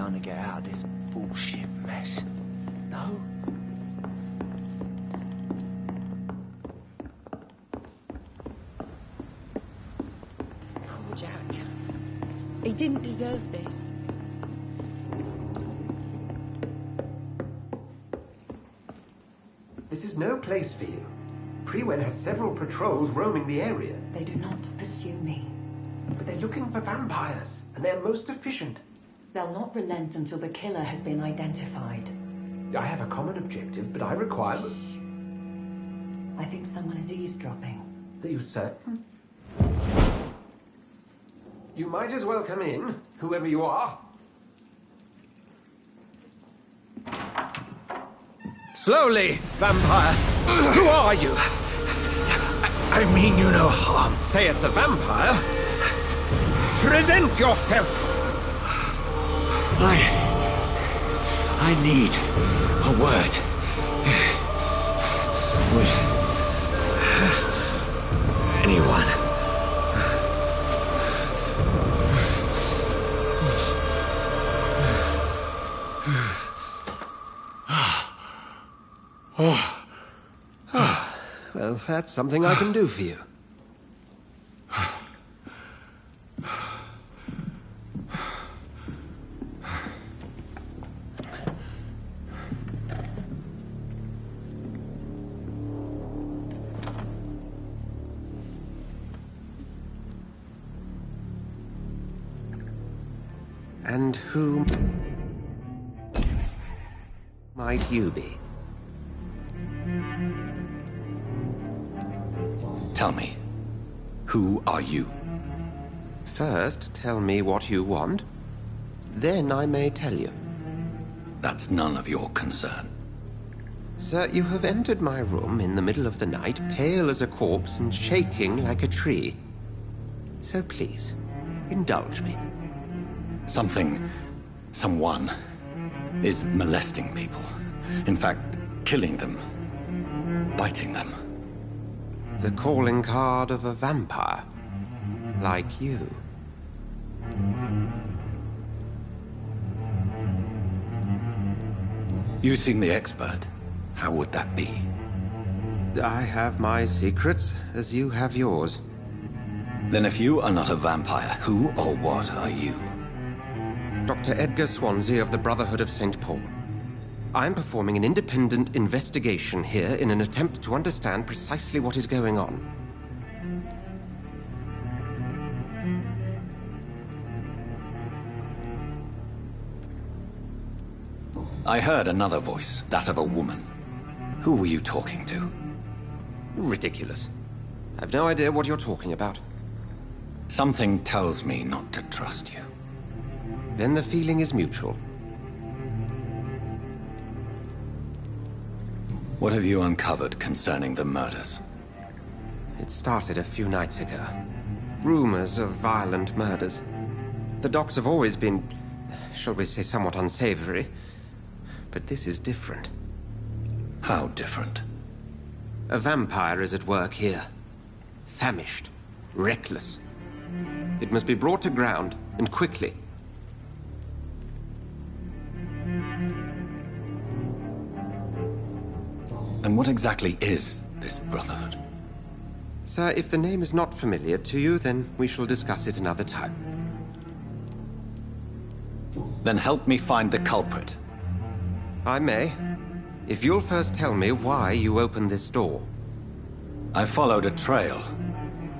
done to get out of this bullshit mess? No? Poor Jack. He didn't deserve this. This is no place for you. Prewen has several patrols roaming the area. They do not pursue me. But they're looking for vampires, and they're most efficient. They'll not relent until the killer has been identified. I have a common objective, but I require... I think someone is eavesdropping. Are you certain? You might as well come in, whoever you are. Slowly, vampire! Who are you? I mean you no harm. Say it, the vampire. Present yourself! I need a word. With anyone. Well, that's something I can do for you. And who might you be? Tell me, who are you? First, tell me what you want. Then I may tell you. That's none of your concern. Sir, you have entered my room in the middle of the night, pale as a corpse and shaking like a tree. So please, indulge me. Someone is molesting people. In fact, killing them. Biting them. The calling card of a vampire. Like you. You seem the expert. How would that be? I have my secrets, as you have yours. Then if you are not a vampire, who or what are you? Dr. Edgar Swansea of the Brotherhood of St. Paul. I'm performing an independent investigation here in an attempt to understand precisely what is going on. I heard another voice, that of a woman. Who were you talking to? Ridiculous. I've no idea what you're talking about. Something tells me not to trust you. Then the feeling is mutual. What have you uncovered concerning the murders? It started a few nights ago. Rumors of violent murders. The docs have always been, shall we say, somewhat unsavory. But this is different. How different? A vampire is at work here. Famished. Reckless. It must be brought to ground, and quickly. And what exactly is this Brotherhood? Sir, if the name is not familiar to you, then we shall discuss it another time. Then help me find the culprit. I may. If you'll first tell me why you opened this door. I followed a trail.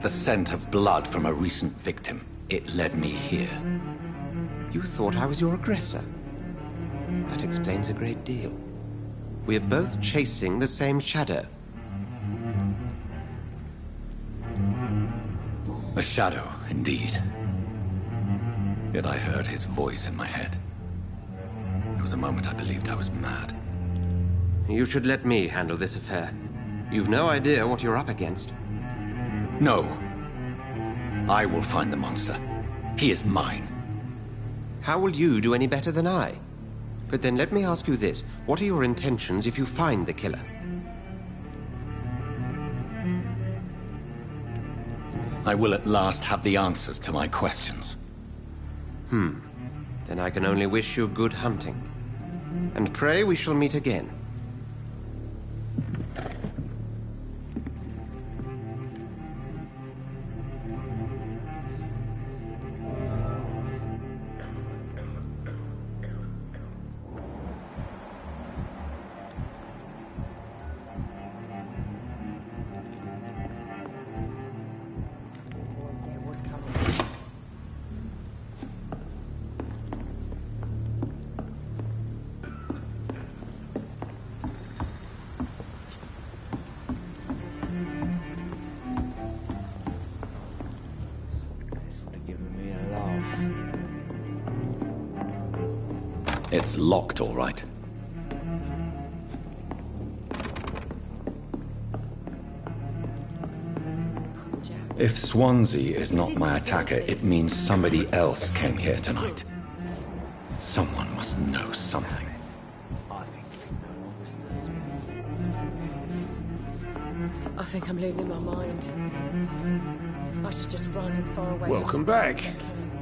The scent of blood from a recent victim. It led me here. You thought I was your aggressor. That explains a great deal. We're both chasing the same shadow. A shadow, indeed. Yet I heard his voice in my head. There was a moment I believed I was mad. You should let me handle this affair. You've no idea what you're up against. No. I will find the monster. He is mine. How will you do any better than I? But then let me ask you this. What are your intentions if you find the killer? I will at last have the answers to my questions. Then I can only wish you good hunting. And pray we shall meet again. It's locked, all right. If Swansea is not my attacker, it means somebody else came here tonight. Someone must know something. I think I'm losing my mind. I should just run as far away. Welcome back.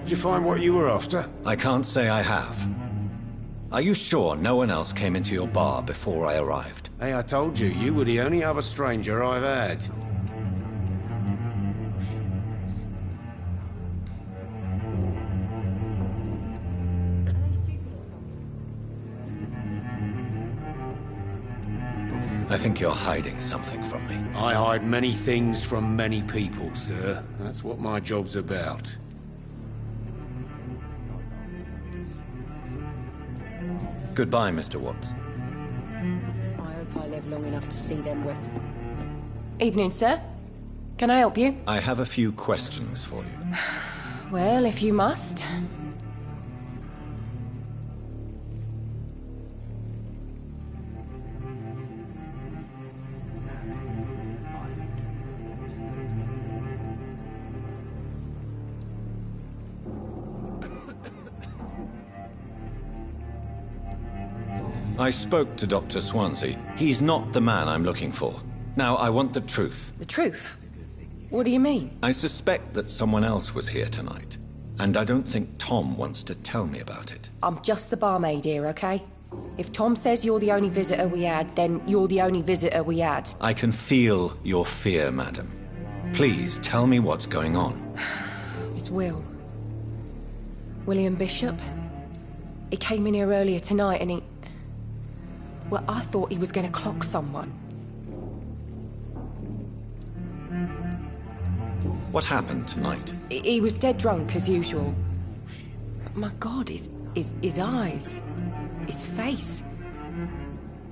Did you find what you were after? I can't say I have. Are you sure no one else came into your bar before I arrived? Hey, I told you, you were the only other stranger I've had. I think you're hiding something from me. I hide many things from many people, sir. That's what my job's about. Goodbye, Mr. Watts. I hope I live long enough to see them with... Evening, sir. Can I help you? I have a few questions for you. Well, if you must. I spoke to Dr. Swansea. He's not the man I'm looking for. Now, I want the truth. The truth? What do you mean? I suspect that someone else was here tonight, and I don't think Tom wants to tell me about it. I'm just the barmaid here, okay? If Tom says you're the only visitor we had, then you're the only visitor we had. I can feel your fear, madam. Please tell me what's going on. It's Will. William Bishop. He came in here earlier tonight and he... Well, I thought he was going to clock someone. What happened tonight? He was dead drunk, as usual. My God, his eyes. His face.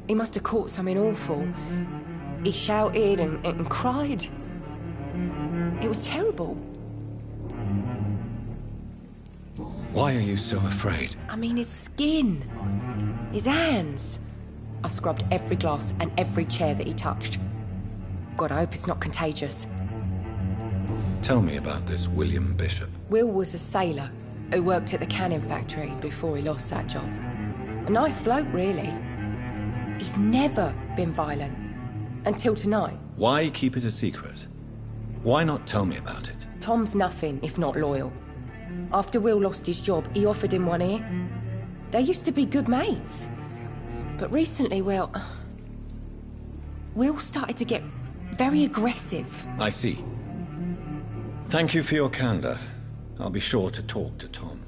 He must have caught something awful. He shouted and cried. It was terrible. Why are you so afraid? I mean, his skin. His hands. I scrubbed every glass and every chair that he touched. God, I hope it's not contagious. Tell me about this William Bishop. Will was a sailor who worked at the cannon factory before he lost that job. A nice bloke, really. He's never been violent. Until tonight. Why keep it a secret? Why not tell me about it? Tom's nothing if not loyal. After Will lost his job, he offered him one ear. They used to be good mates. But recently, well... Will started to get very aggressive. I see. Thank you for your candor. I'll be sure to talk to Tom.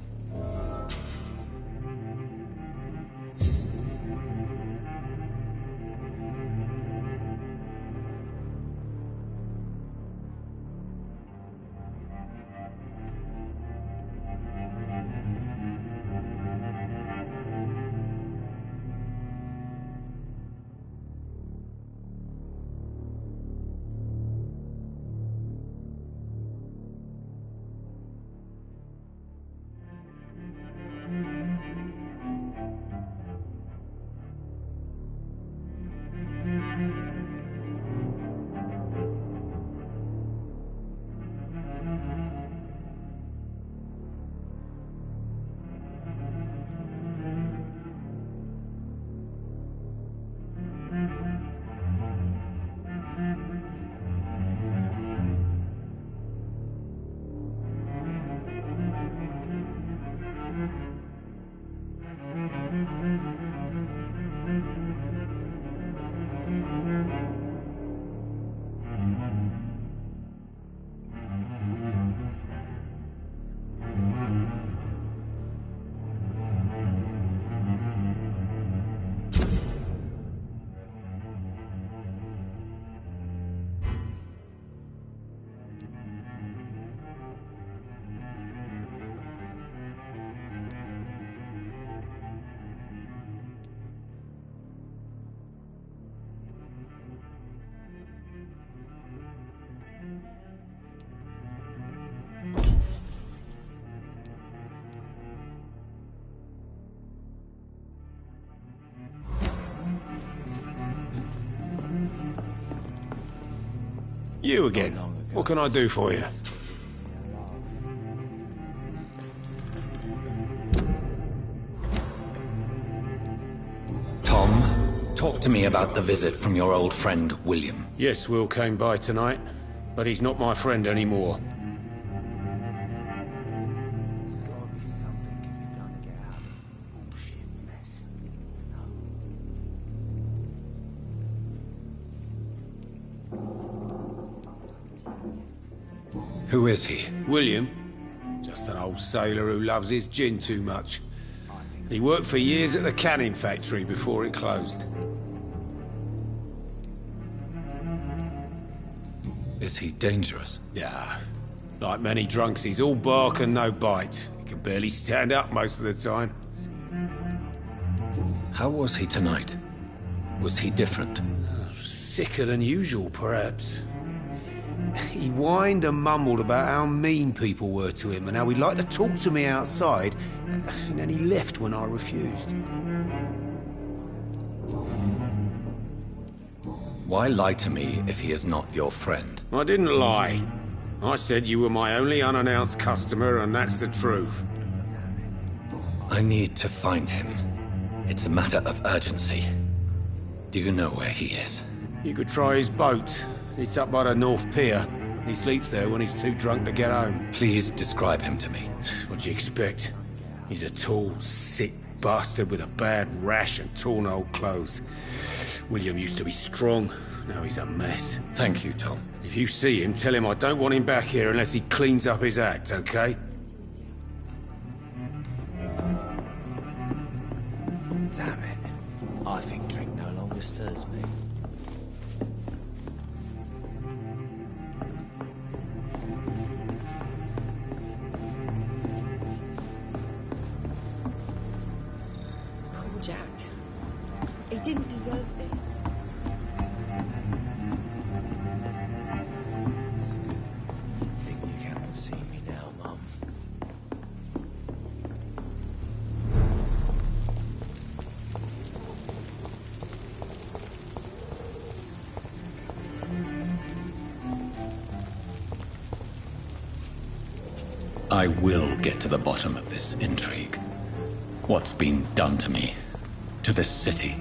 You again. What can I do for you? Tom, talk to me about the visit from your old friend, William. Yes, Will came by tonight, but he's not my friend anymore. Who is he? William? Just an old sailor who loves his gin too much. He worked for years at the canning factory before it closed. Is he dangerous? Yeah. Like many drunks, he's all bark and no bite. He can barely stand up most of the time. How was he tonight? Was he different? Sicker than usual, perhaps. He whined and mumbled about how mean people were to him and how he'd like to talk to me outside, and then he left when I refused. Why lie to me if he is not your friend? I didn't lie. I said you were my only unannounced customer, and that's the truth. I need to find him. It's a matter of urgency. Do you know where he is? You could try his boat. It's up by the North Pier. He sleeps there when he's too drunk to get home. Please describe him to me. What do you expect? He's a tall, sick bastard with a bad rash and torn old clothes. William used to be strong. Now he's a mess. Thank you, Tom. If you see him, tell him I don't want him back here unless he cleans up his act, okay? Damn it. I think drink no longer stirs me. Poor Jack. He didn't deserve this. I think you cannot see me now, Mum. I will get to the bottom of this intrigue. What's been done to me? To this city?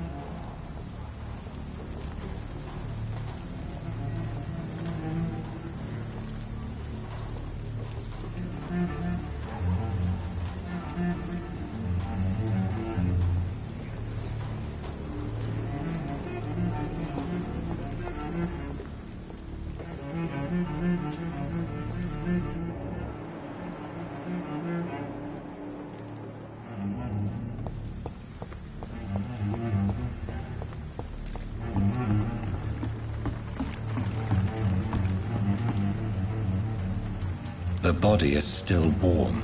The body is still warm.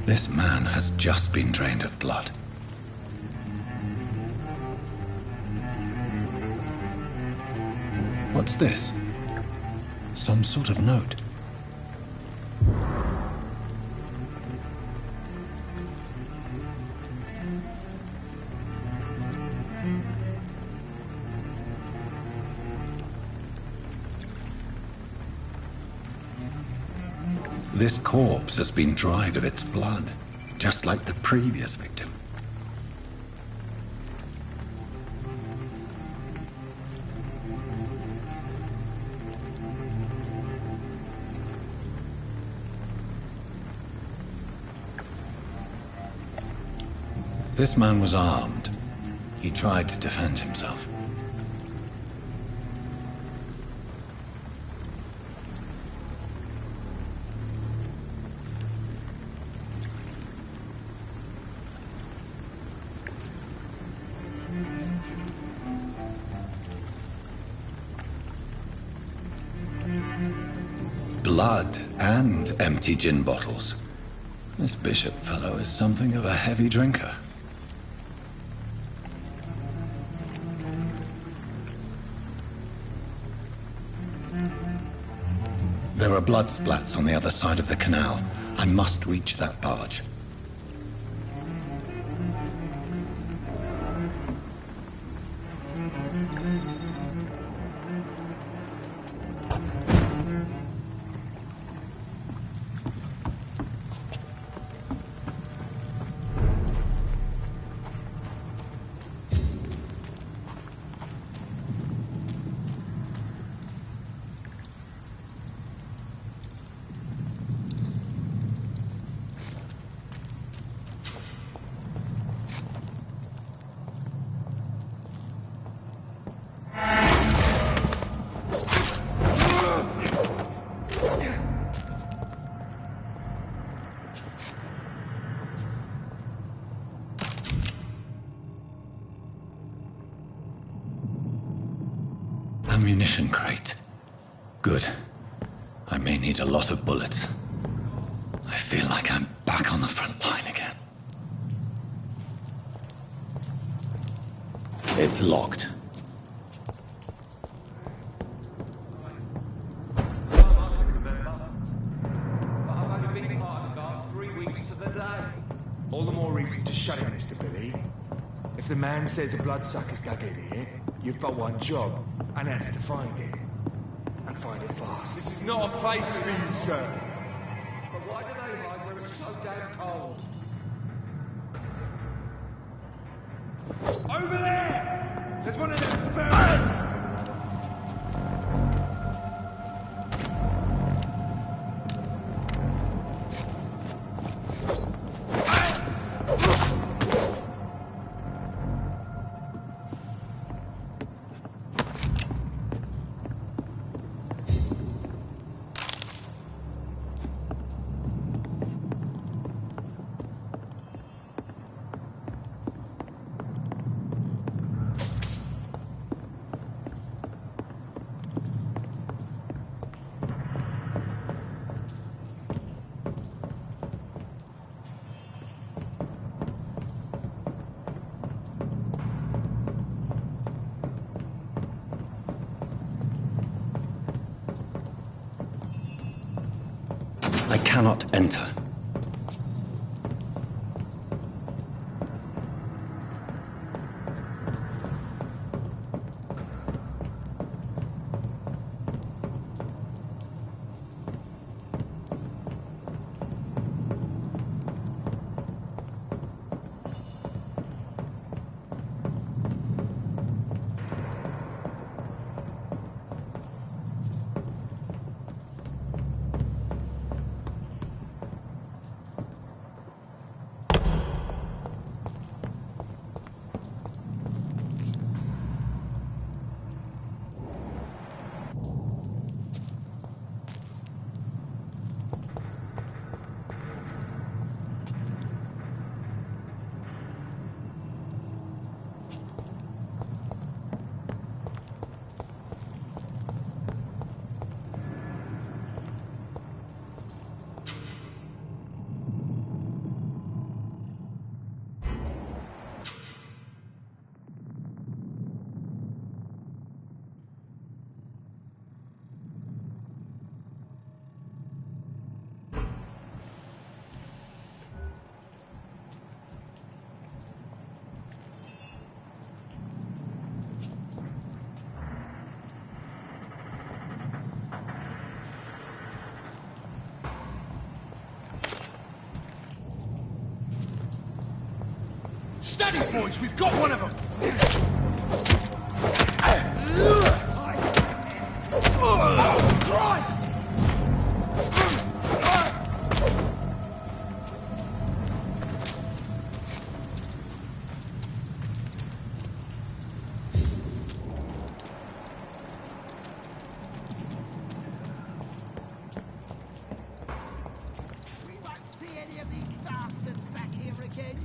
This man has just been drained of blood. What's this? Some sort of note. This corpse has been dried of its blood, just like the previous victim. This man was armed. He tried to defend himself. Blood and empty gin bottles. This bishop fellow is something of a heavy drinker. There are blood splats on the other side of the canal. I must reach that barge. Ammunition crate. Good. I may need a lot of bullets. I feel like I'm back on the front line again. It's locked. All the more reason to shut it, Mr. Billy. If the man says a bloodsucker's dug in here, you've but one job, and that's to find it. And find it fast. This is not a place for you, sir. But why do they hide where it's so damn cold? Over there! There's one of them ferrets! I cannot enter. Steady, boys, we've got one of them! Oh, Christ! We won't see any of these bastards back here again.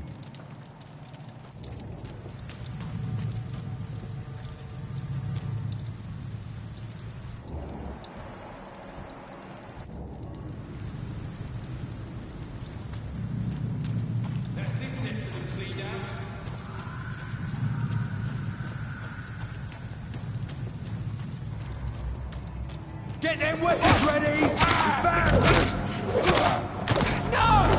Get them weapons ready! Advance! No!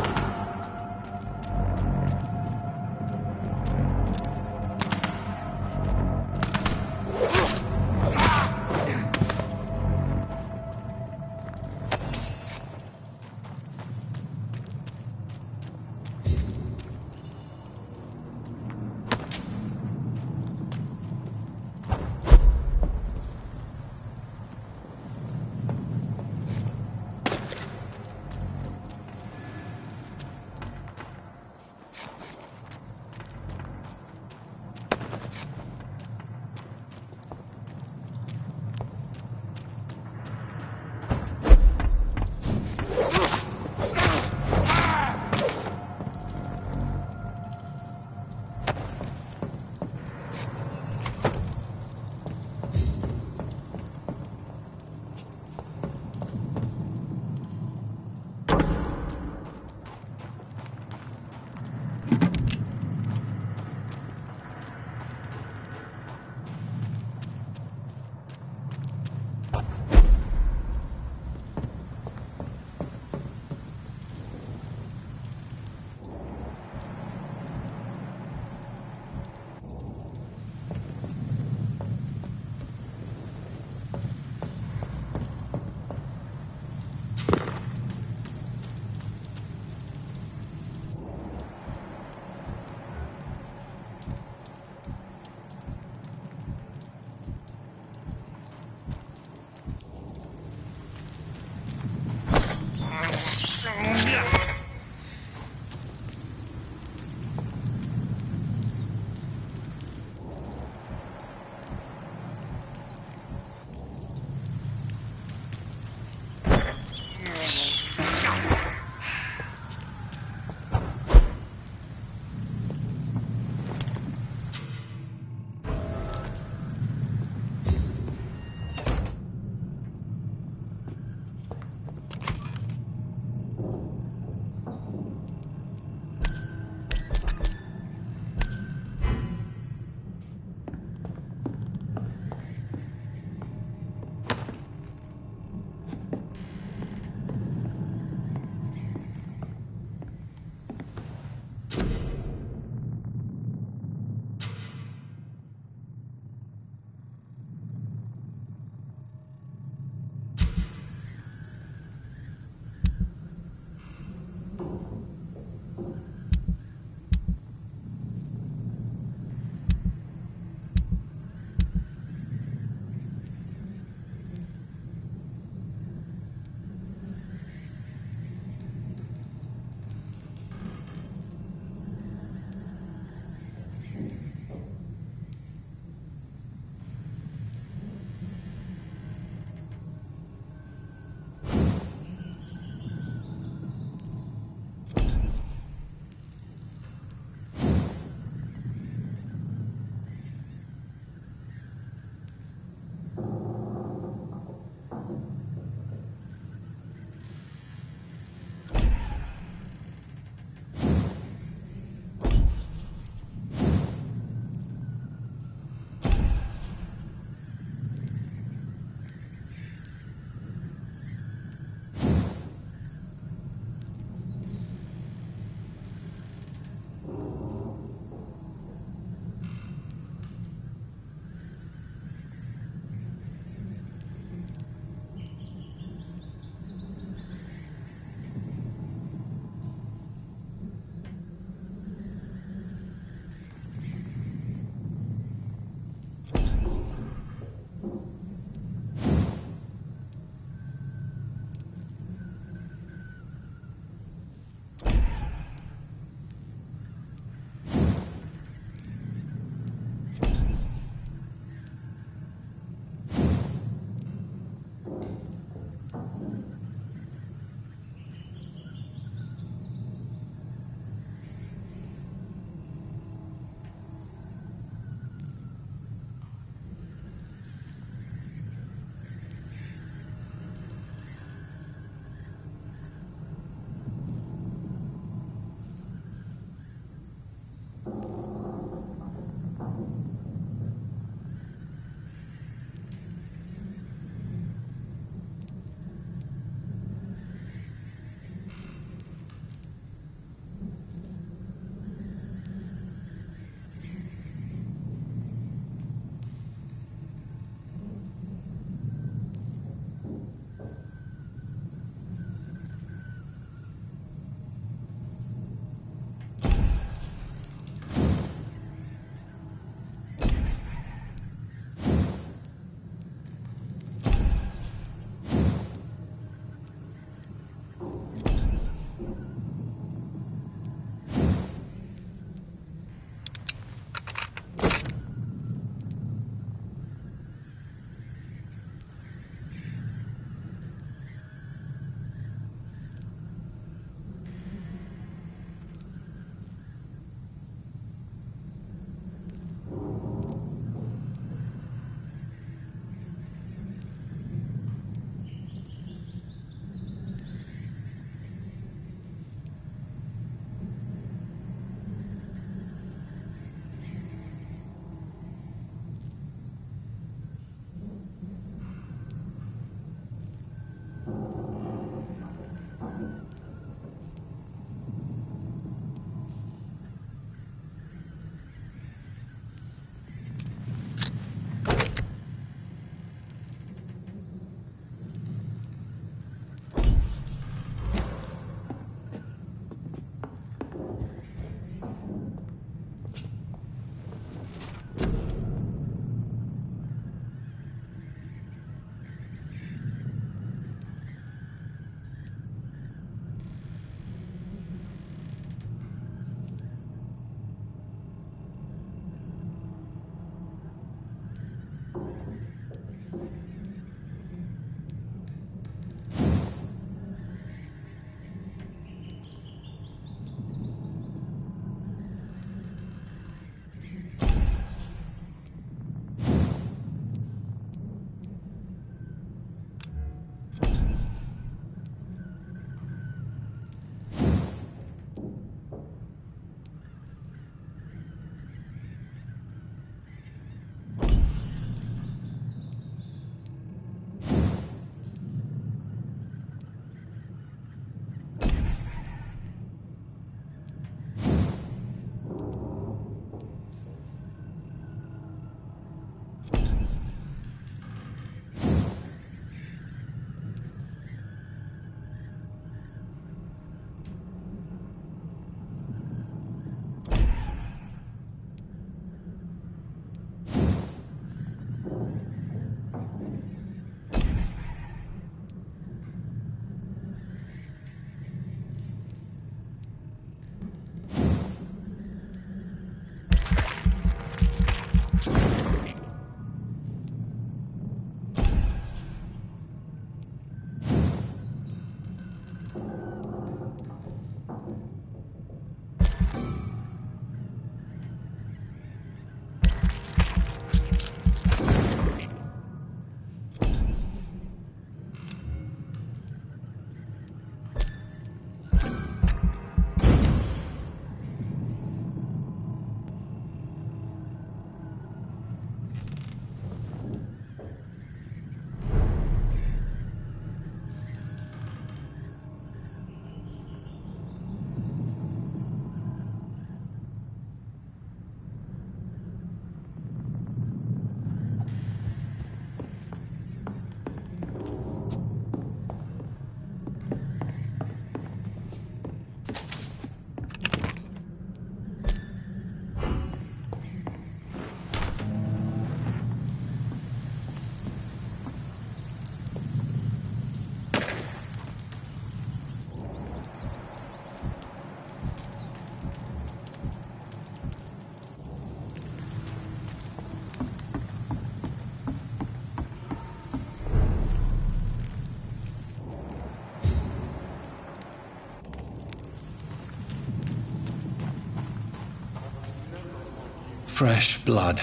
fresh blood.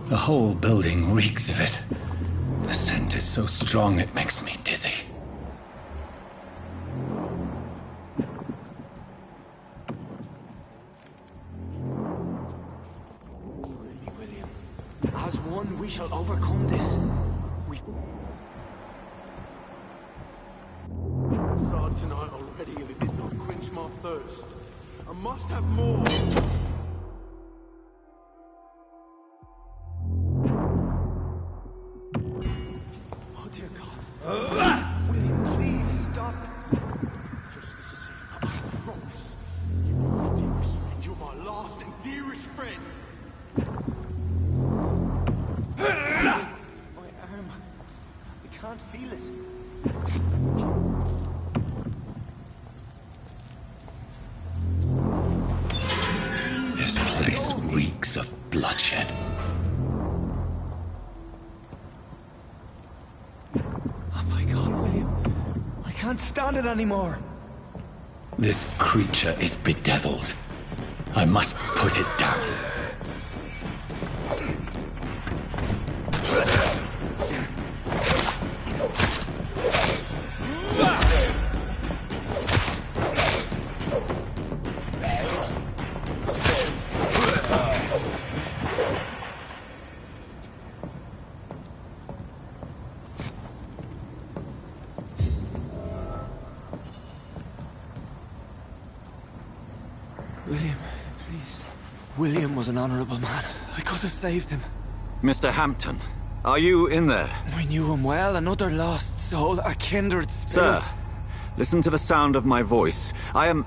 The whole building reeks of it. The scent is so strong it makes me dizzy. William, as one we shall overcome this. Started tonight already and it did not quench my thirst. I must have more. Oh dear God. William, please stop. Just the same, I promise. You are my dearest friend. You're my last and dearest friend. My arm. I can't feel it. This place reeks of bloodshed. Oh my God, William. I can't stand it anymore. This creature is bedeviled. I must put it down. William, please. William was an honorable man. I could have saved him. Mr. Hampton, are you in there? I knew him well, another lost soul, a kindred spirit. Sir, listen to the sound of my voice. I'm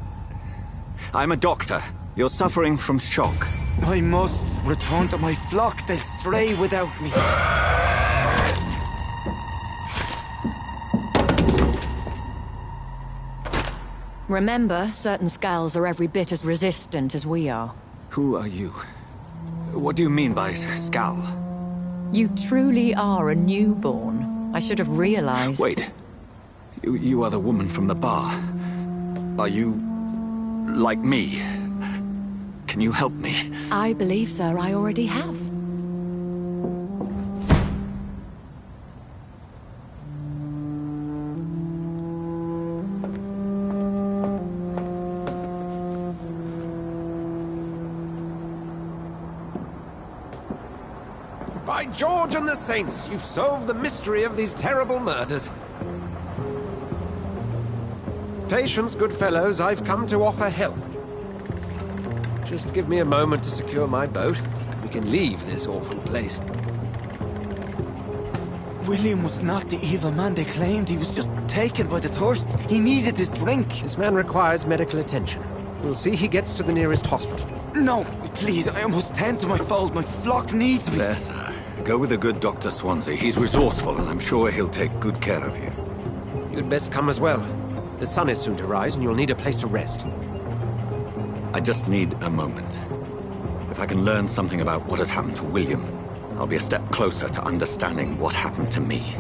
a doctor. You're suffering from shock. I must return to my flock. They'll stray without me. Remember, certain skulls are every bit as resistant as we are. Who are you? What do you mean by skull? You truly are a newborn. I should have realized. Wait. You are the woman from the bar. Are you like me? Can you help me? I believe, sir, I already have. By George and the Saints, you've solved the mystery of these terrible murders. Patience, good fellows, I've come to offer help. Just give me a moment to secure my boat. We can leave this awful place. William was not the evil man they claimed. He was just taken by the thirst. He needed his drink. This man requires medical attention. We'll see he gets to the nearest hospital. No, please, I must tend to my fold. My flock needs me. There, sir. Go with the good Dr. Swansea. He's resourceful, and I'm sure he'll take good care of you. You'd best come as well. The sun is soon to rise, and you'll need a place to rest. I just need a moment. If I can learn something about what has happened to William, I'll be a step closer to understanding what happened to me.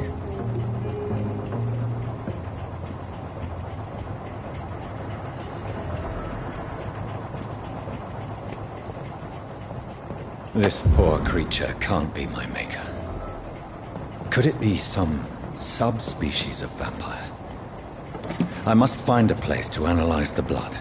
This poor creature can't be my maker. Could it be some subspecies of vampire? I must find a place to analyze the blood.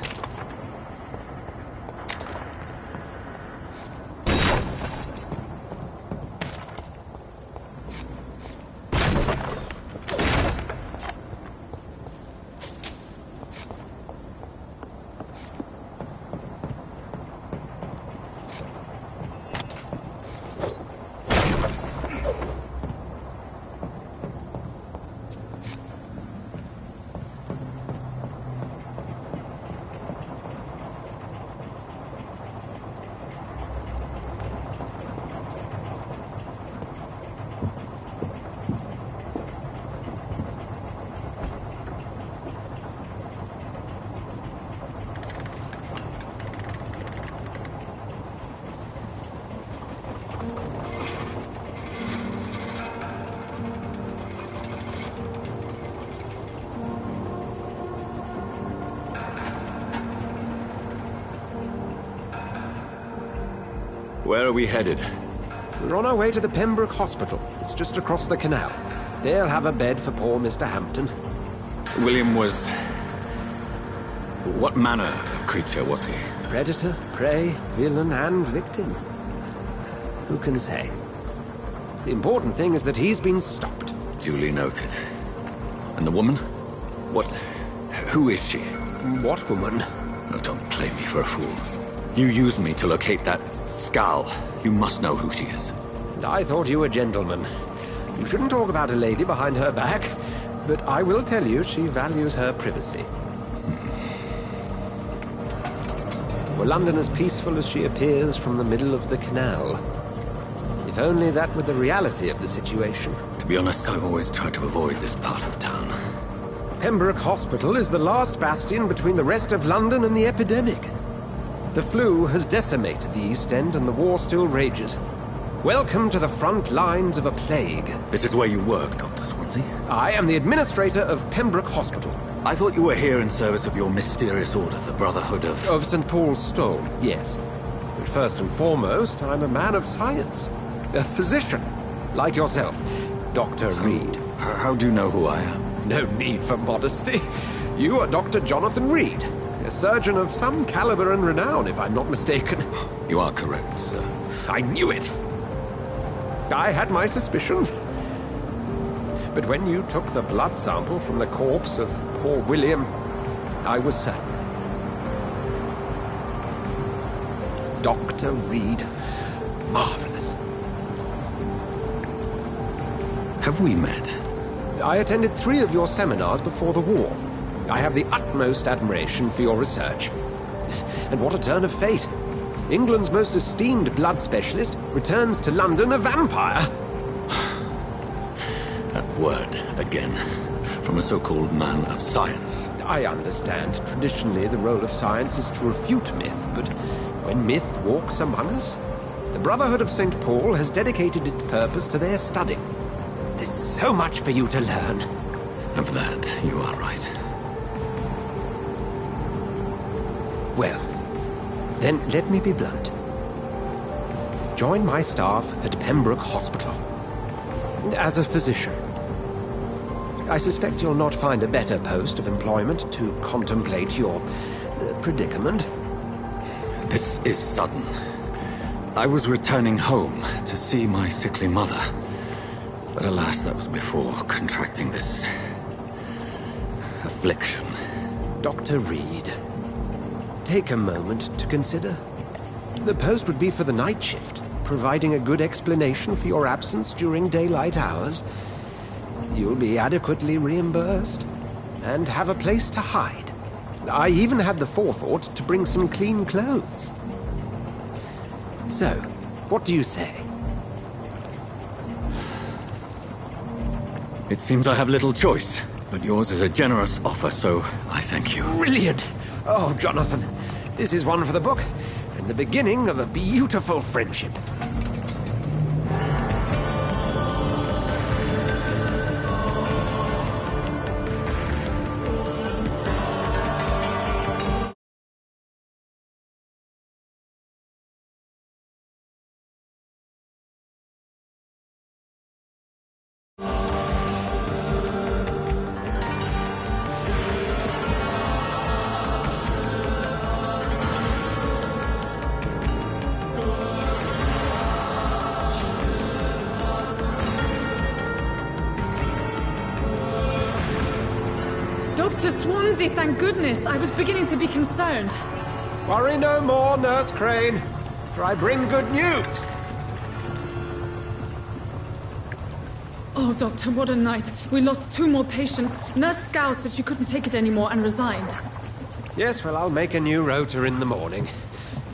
Where are we headed? We're on our way to the Pembroke Hospital. It's just across the canal. They'll have a bed for poor Mr. Hampton. William was... What manner of creature was he? Predator, prey, villain, and victim. Who can say? The important thing is that he's been stopped. Duly noted. And the woman? What... Who is she? What woman? Oh, don't play me for a fool. You used me to locate that skull. You must know who she is. And I thought you a gentleman. You shouldn't talk about a lady behind her back, but I will tell you she values her privacy. For London as peaceful as she appears from the middle of the canal. If only that were the reality of the situation. To be honest, I've always tried to avoid this part of town. Pembroke Hospital is the last bastion between the rest of London and the epidemic. The flu has decimated the East End and the war still rages. Welcome to the front lines of a plague. This is where you work, Dr. Swansea? I am the administrator of Pembroke Hospital. I thought you were here in service of your mysterious order, the Brotherhood of... Of St. Paul's Stone, yes. But first and foremost, I'm a man of science. A physician, like yourself, Dr. Reed. How do you know who I am? No need for modesty. You are Dr. Jonathan Reed, a surgeon of some caliber and renown, if I'm not mistaken. You are correct, sir. I knew it! I had my suspicions. But when you took the blood sample from the corpse of poor William, I was certain. Dr. Reed. Marvelous. Have we met? I attended 3 of your seminars before the war. I have the utmost admiration for your research. And what a turn of fate. England's most esteemed blood specialist returns to London a vampire. That word, again, from a so-called man of science. I understand. Traditionally, the role of science is to refute myth, but when myth walks among us, the Brotherhood of St. Paul has dedicated its purpose to their study. There's so much for you to learn. Of that, you are right. Well, then let me be blunt. Join my staff at Pembroke Hospital. As a physician. I suspect you'll not find a better post of employment to contemplate your predicament. This is sudden. I was returning home to see my sickly mother. But alas, that was before contracting this... affliction. Dr. Reed, take a moment to consider. The post would be for the night shift, providing a good explanation for your absence during daylight hours. You'll be adequately reimbursed, and have a place to hide. I even had the forethought to bring some clean clothes. So, what do you say? It seems I have little choice, but yours is a generous offer, so I thank you. Brilliant! Oh, Jonathan, this is one for the book, and the beginning of a beautiful friendship. Dr. Swansea, thank goodness. I was beginning to be concerned. Worry no more, Nurse Crane, for I bring good news. Oh, Doctor, what a night. We lost 2 more patients. Nurse Scow said she couldn't take it anymore and resigned. Yes, well, I'll make a new rota in the morning.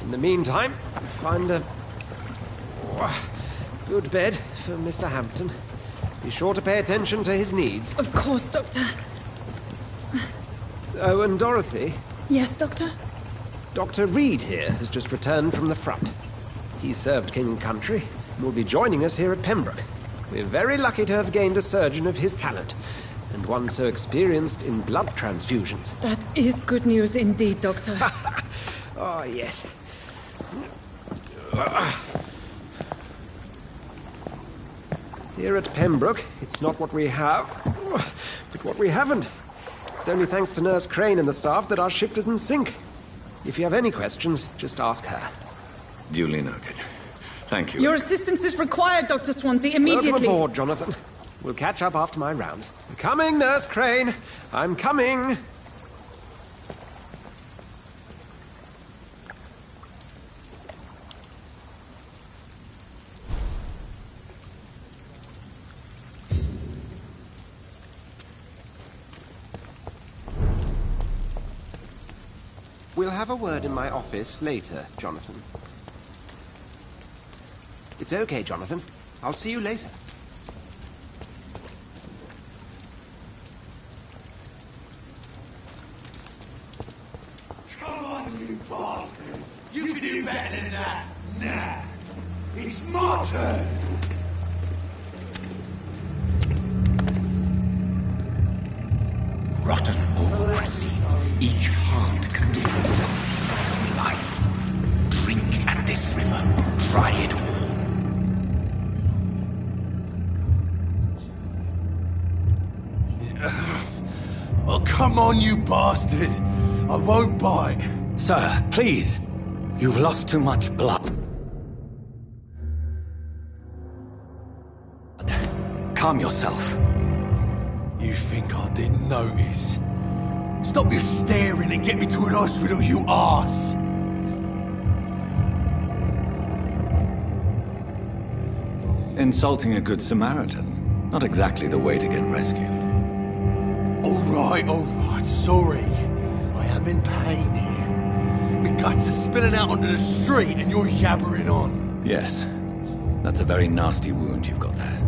In the meantime, find a good bed for Mr. Hampton. Be sure to pay attention to his needs. Of course, Doctor. Oh, and Dorothy? Yes, Doctor? Dr. Reed here has just returned from the front. He served King and Country and will be joining us here at Pembroke. We're very lucky to have gained a surgeon of his talent, and one so experienced in blood transfusions. That is good news indeed, Doctor. Oh, yes. Here at Pembroke, it's not what we have, but what we haven't. It's only thanks to Nurse Crane and the staff that our ship doesn't sink. If you have any questions, just ask her. Duly noted. Thank you. Your assistance is required, Dr. Swansea, immediately. Welcome aboard, Jonathan. We'll catch up after my rounds. I'm coming, Nurse Crane. I'm coming. We'll have a word in my office later, Jonathan. It's okay, Jonathan. I'll see you later. Come on, you bastard! You can do better than that! Nah! It's my turn! Rotten or pristine, each heart contains the seed of life. Drink at this river, try it all. Oh, come on, you bastard! I won't bite. Sir, please. You've lost too much blood. Calm yourself. You think I didn't notice? Stop your staring and get me to an hospital, you arse! Insulting a good Samaritan. Not exactly the way to get rescued. Alright, sorry. I am in pain here. My guts are spilling out onto the street and you're yabbering on. Yes. That's a very nasty wound you've got there.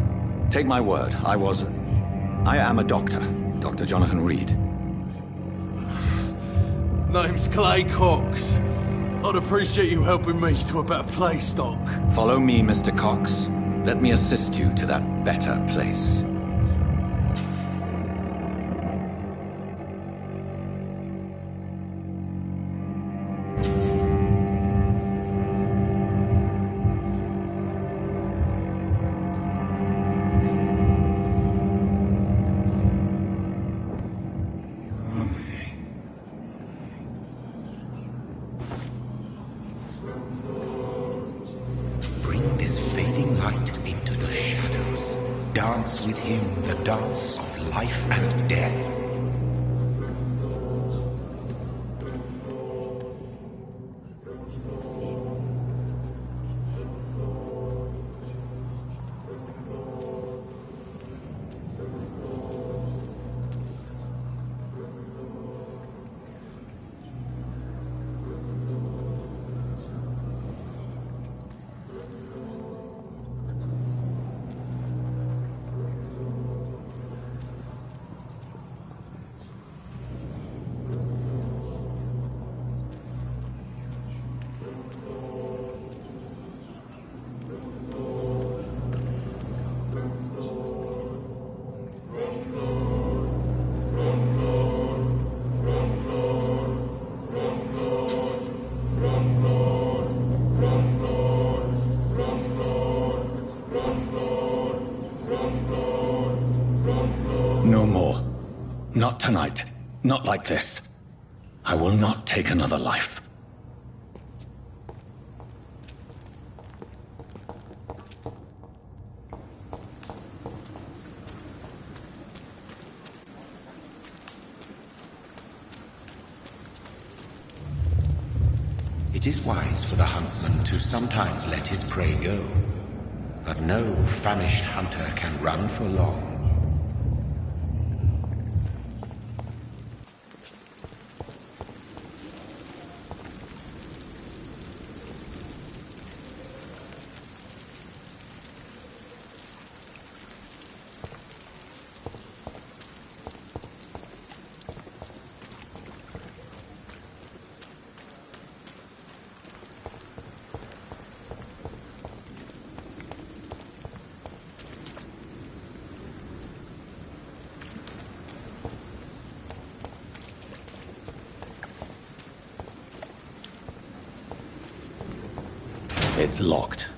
Take my word, I am a doctor. Dr. Jonathan Reed. Name's Clay Cox. I'd appreciate you helping me to a better place, Doc. Follow me, Mr. Cox. Let me assist you to that better place. Bring this fading light into the shadows. Dance with him the dance of life and death. No more. Not tonight. Not like this. I will not take another life. It is wise for the huntsman to sometimes let his prey go, but no famished hunter can run for long. It's locked.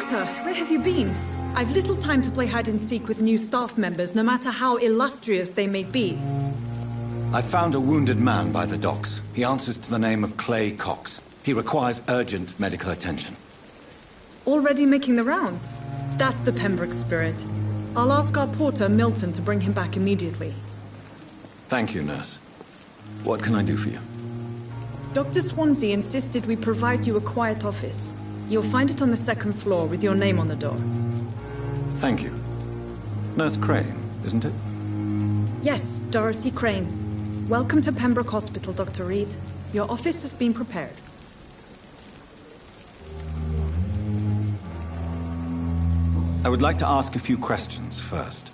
Doctor, where have you been? I've little time to play hide-and-seek with new staff members, no matter how illustrious they may be. I found a wounded man by the docks. He answers to the name of Clay Cox. He requires urgent medical attention. Already making the rounds? That's the Pembroke spirit. I'll ask our porter, Milton, to bring him back immediately. Thank you, nurse. What can I do for you? Dr. Swansea insisted we provide you a quiet office. You'll find it on the second floor with your name on the door. Thank you. Nurse Crane, isn't it? Yes, Dorothy Crane. Welcome to Pembroke Hospital, Dr. Reed. Your office has been prepared. I would like to ask a few questions first.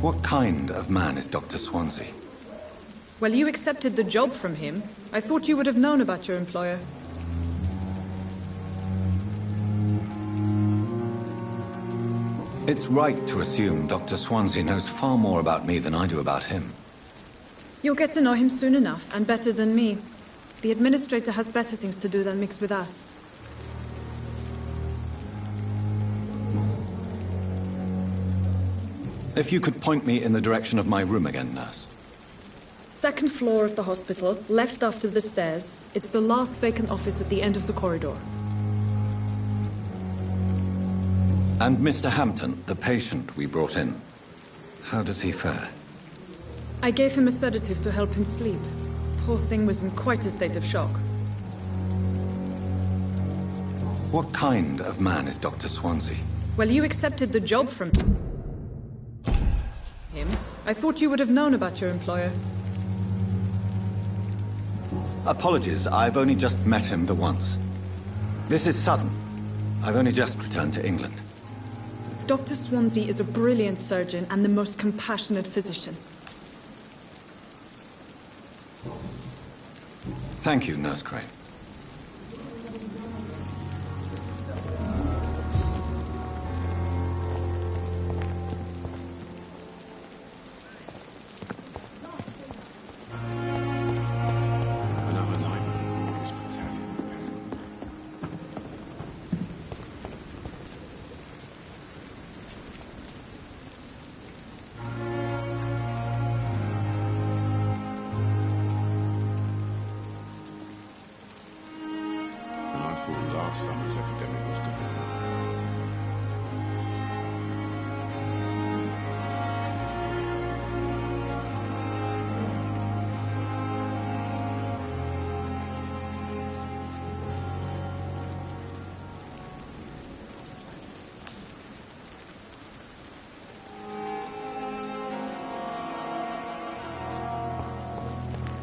What kind of man is Dr. Swansea? Well, you accepted the job from him. I thought you would have known about your employer. It's right to assume Dr. Swansea knows far more about me than I do about him. You'll get to know him soon enough, and better than me. The administrator has better things to do than mix with us. If you could point me in the direction of my room again, nurse. Second floor of the hospital, left after the stairs. It's the last vacant office at the end of the corridor. And Mr. Hampton, the patient we brought in. How does he fare? I gave him a sedative to help him sleep. Poor thing was in quite a state of shock. What kind of man is Dr. Swansea? Well, you accepted the job from him. I thought you would have known about your employer. Apologies, I've only just met him the once. This is sudden. I've only just returned to England. Dr. Swansea is a brilliant surgeon and the most compassionate physician. Thank you, Nurse Crane. Last summer's epidemic was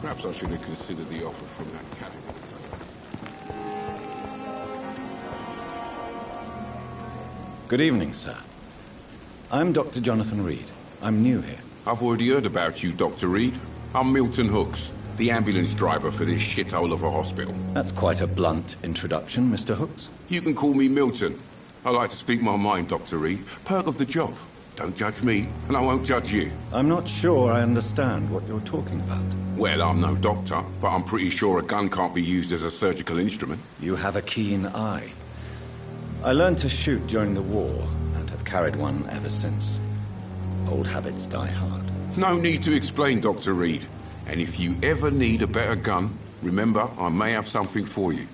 perhaps I should have considered the offer from that cabin. Good evening, sir. I'm Dr. Jonathan Reed. I'm new here. I've already heard about you, Dr. Reed. I'm Milton Hooks, the ambulance driver for this shithole of a hospital. That's quite a blunt introduction, Mr. Hooks. You can call me Milton. I like to speak my mind, Dr. Reed. Perk of the job. Don't judge me, and I won't judge you. I'm not sure I understand what you're talking about. Well, I'm no doctor, but I'm pretty sure a gun can't be used as a surgical instrument. You have a keen eye. I learned to shoot during the war, and have carried one ever since. Old habits die hard. No need to explain, Dr. Reed. And if you ever need a better gun, remember, I may have something for you.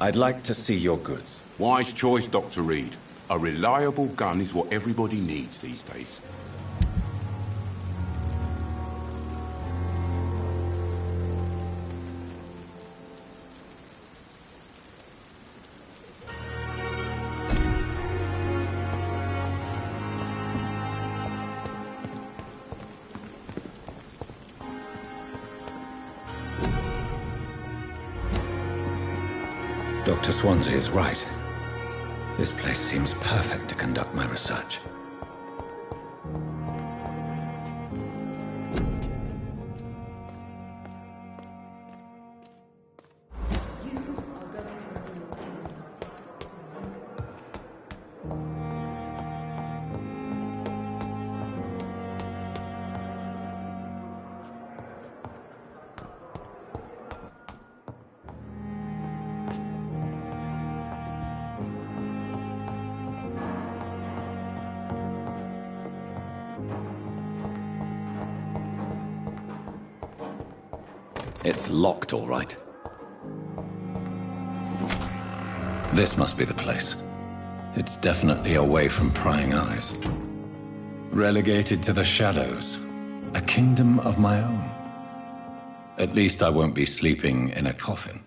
I'd like to see your goods. Wise choice, Dr. Reed. A reliable gun is what everybody needs these days. Dr. Swansea is right. This place seems perfect to conduct my research. It's locked, all right. This must be the place. It's definitely away from prying eyes. Relegated to the shadows. A kingdom of my own. At least I won't be sleeping in a coffin.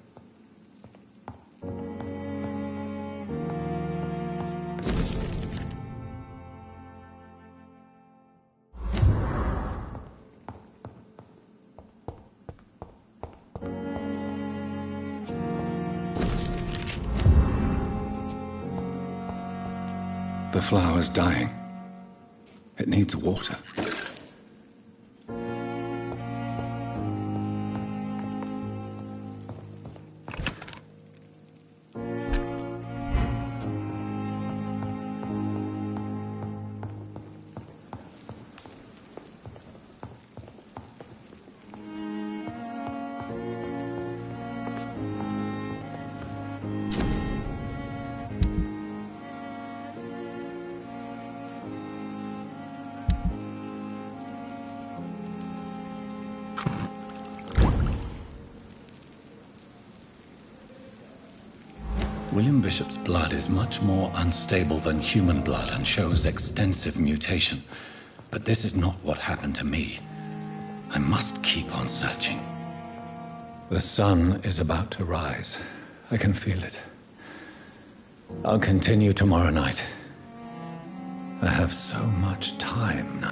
The flower's dying. It needs water. William Bishop's blood is much more unstable than human blood and shows extensive mutation. But this is not what happened to me. I must keep on searching. The sun is about to rise. I can feel it. I'll continue tomorrow night. I have so much time now.